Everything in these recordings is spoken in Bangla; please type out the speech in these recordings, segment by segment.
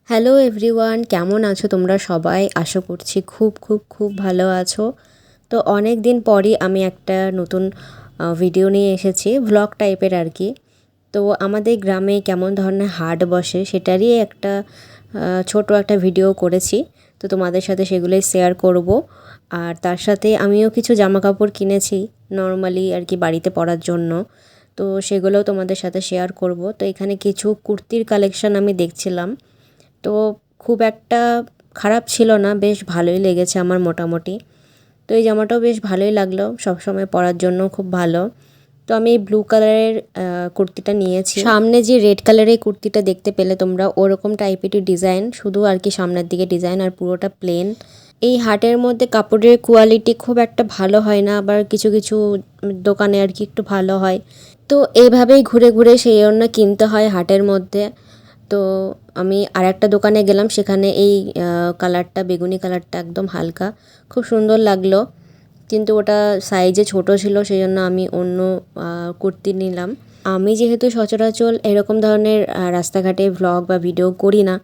হ্যালো এভরিওয়ান, কেমন আছো তোমরা সবাই? আশা করছি খুব খুব খুব ভালো আছো। তো অনেক দিন পরই আমি একটা নতুন ভিডিও নিয়ে এসেছি, ভ্লগ টাইপের আর কি। তো আমাদের গ্রামে কেমন ধরনের হাট বসে সেটারই একটা ছোট একটা ভিডিও করেছি। তো তোমাদের সাথে সেগুলোই শেয়ার করব। আর তার সাথে আমিও কিছু জামা কাপড় কিনেছি নর্মালি আর কি বাড়িতে পরার জন্য। তো সেগুলোও তোমাদের সাথে শেয়ার করব। তো এখানে কিছু কুর্তির কালেকশন আমি দেখছিলাম। তো খুব একটা খারাপ ছিল না, বেশ ভালোই লেগেছে আমার মোটামুটি। তো এই জামাটাও বেশ ভালোই লাগলো, সবসময় পরার জন্য খুব ভালো। তো আমি এই ব্লু কালারের কুর্তিটা নিয়েছি। সামনে যে রেড কালারের কুর্তিটা দেখতে পেলে তোমরা, ওরকম টাইপেরই ডিজাইন, শুধু আর কি সামনের দিকে ডিজাইন আর পুরোটা প্লেন। এই হাটের মধ্যে কাপড়ের কোয়ালিটি খুব একটা ভালো হয় না, আবার কিছু কিছু দোকানে আর কি একটু ভালো হয়। তো এইভাবেই ঘুরে ঘুরে সেই জন্য কিনতে হয় হাটের মধ্যে। তো আমি আরেকটা দোকানে গেলাম, সেখানে এই কালারটা, বেগুনি কালারটা একদম হালকা, খুব সুন্দর লাগলো। কিন্তু ওটা সাইজে ছোট ছিল, সেই জন্য আমি অন্য কুর্তি নিলাম। আমি যেহেতু সচরাচর এরকম ধরনের রাস্তাঘাটে ভ্লগ বা ভিডিও করি না,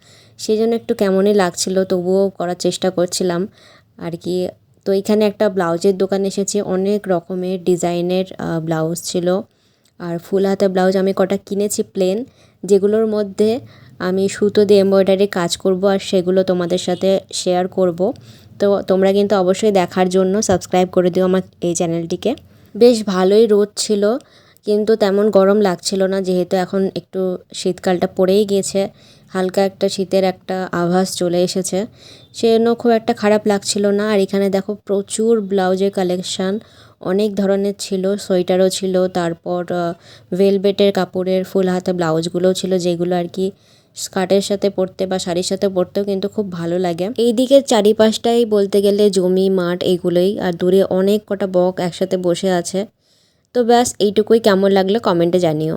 সেই জন্য একটু কেমনই লাগছিল, তবুও করার চেষ্টা করছিলাম আর কি। তো এখানে একটা ব্লাউজের দোকান এসেছে, অনেক রকমের ডিজাইনের ব্লাউজ ছিল। আর ফুল হাতা ব্লাউজ আমি কটা কিনেছি প্লেন, যেগুলোর মধ্যে আমি সুতো দিয়ে এমব্রয়ডারি কাজ করব, আর সেগুলো তোমাদের সাথে শেয়ার করব। তো তোমরা কিন্তু অবশ্যই দেখার জন্য সাবস্ক্রাইব করে দিও আমার এই চ্যানেলটিকে। বেশ ভালোই রোদ ছিল, কিন্তু তেমন গরম লাগছিল না, যেহেতু এখন একটু শীতকালটা পড়েই গিয়েছে, হালকা একটা শীতের একটা আভাস চলে এসেছে, সেজন্য খুব একটা খারাপ লাগছিল না। আর এখানে দেখো প্রচুর ব্লাউজের কালেকশান অনেক ধরনের ছিল, সোয়েটারও ছিল, তারপর ভেলভেটের কাপড়ের ফুল হাতা ব্লাউজগুলোও ছিল, যেগুলো আর কি স্কার্টের সাথে পরতে বা শাড়ির সাথে পরতেও কিন্তু খুব ভালো লাগে। এই দিকের চারিপাশটাই বলতে গেলে জমি মাঠ এইগুলোই, আর দূরে অনেক কটা বক একসাথে বসে আছে। তো ব্যাস এইটুকুই, কেমন লাগলো কমেন্টে জানিও।